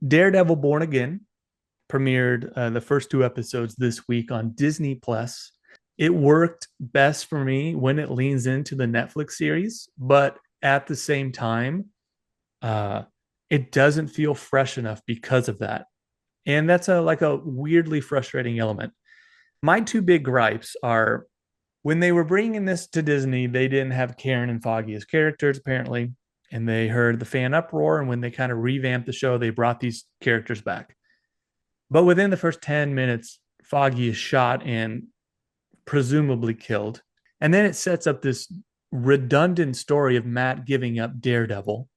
Daredevil Born Again premiered the first two episodes this week on Disney Plus. It worked best for me when it leans into the Netflix series, but at the same time, uh, it doesn't feel fresh enough because of that. And that's a weirdly frustrating element. My two big gripes are when they were bringing this to Disney, they didn't have Karen and Foggy as characters apparently, and they heard the fan uproar. And when they kind of revamped the show, they brought these characters back. But within the first 10 minutes, Foggy is shot and presumably killed. And then it sets up this redundant story of Matt giving up Daredevil,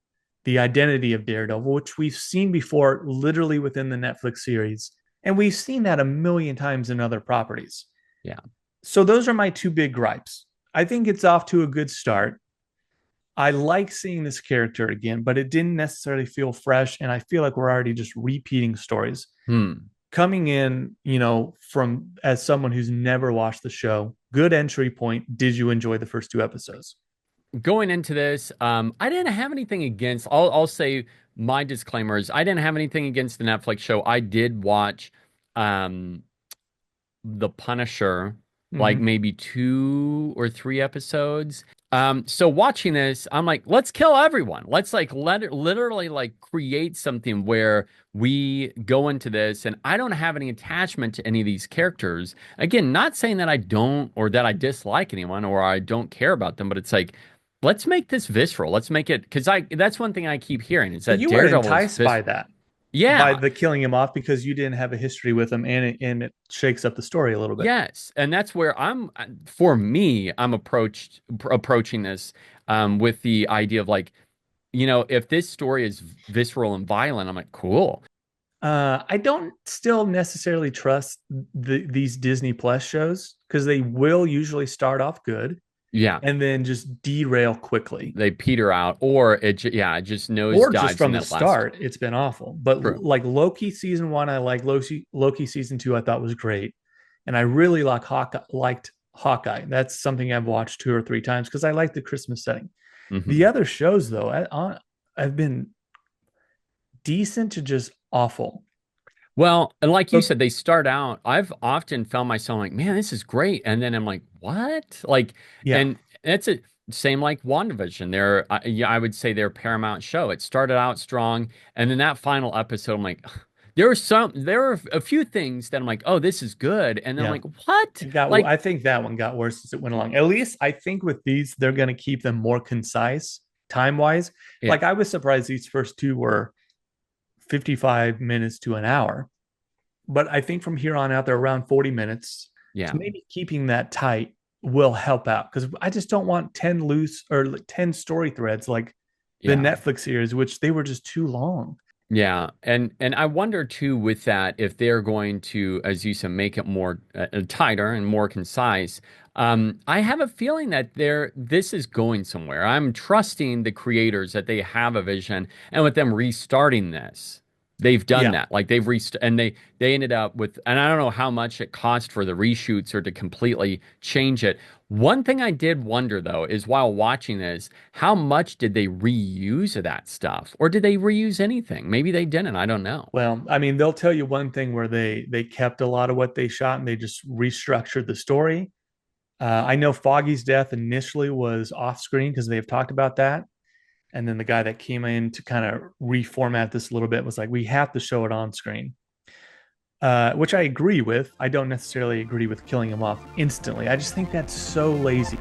the identity of Daredevil, which we've seen before literally within the Netflix series. And we've seen that a million times in other properties. Yeah. So those are my two big gripes. I think it's off to a good start. I like seeing this character again, but it didn't necessarily feel fresh. And I feel like we're already just repeating stories. Hmm. Coming in, from as someone who's never watched the show, good entry point. Did you enjoy the first two episodes? Going into this, I didn't have anything against. I'll say my disclaimers. I didn't have anything against the Netflix show. I did watch um The Punisher, like Mm-hmm. maybe 2 or 3 episodes. So watching this, I'm like, let's kill everyone. Let's like let it literally like create something where we go into this, and I don't have any attachment to any of these characters. Again, not saying that I don't or that I dislike anyone or I don't care about them, but it's like, let's make this visceral. Let's make it because I that's one thing I keep hearing is So that you were Daredevil is enticed by visceral. that, by Yeah. the killing him off because you didn't have a history with him, and it shakes up the story a little bit. Yes, and that's where for me, I'm approaching this with the idea of like, if this story is visceral and violent, I'm like, cool. I don't still necessarily trust these Disney Plus shows because they will usually start off good Yeah, and then just derail quickly. they peter out, or it just Or just nosedives in from the that last. start, it's been awful. But True. like Loki season one, I like Loki season two. I thought was great, and I really liked Hawkeye. That's something I've watched two or three times because I like the Christmas setting. The Hmm. other shows though, I've been decent to just awful. Well, and like you But said, they start out. I've often found myself like, man, this is great, and then I'm like, what? Like, yeah, and it's a same like WandaVision. Yeah, I would say their Paramount show. It started out strong, and then that final episode, I'm like, there were a few things that I'm like, oh, this is good, and then I'm yeah. like, what? It got. Like, I think that one got worse as it went along. At least I think with these, they're going to keep them more concise time wise. yeah, Like I was surprised these first two were 55 minutes to an hour. But I think from here on out, they're around 40 minutes. So yeah. maybe keeping that tight will help out because I just don't want 10 loose or like 10 story threads like the Yeah. Netflix series, which they were just too long. Yeah, and I wonder too with that if they're going to, as you said, make it more tighter and more concise. I have a feeling that this is going somewhere. I'm trusting the creators that they have a vision, and with them restarting this, they've done Yeah. that. Like and they ended up with, and I don't know how much it cost for the reshoots or to completely change it. One thing I did wonder though is while watching this, how much did they reuse of that stuff? Or did they reuse anything? Maybe they didn't. I don't know. Well, I mean, they'll tell you one thing where they kept a lot of what they shot and they just restructured the story. I know Foggy's death initially was off screen because they've talked about that. And then the guy that came in to kind of reformat this a little bit was like, we have to show it on screen, which I agree with. I don't necessarily agree with killing him off instantly. I just think that's so lazy.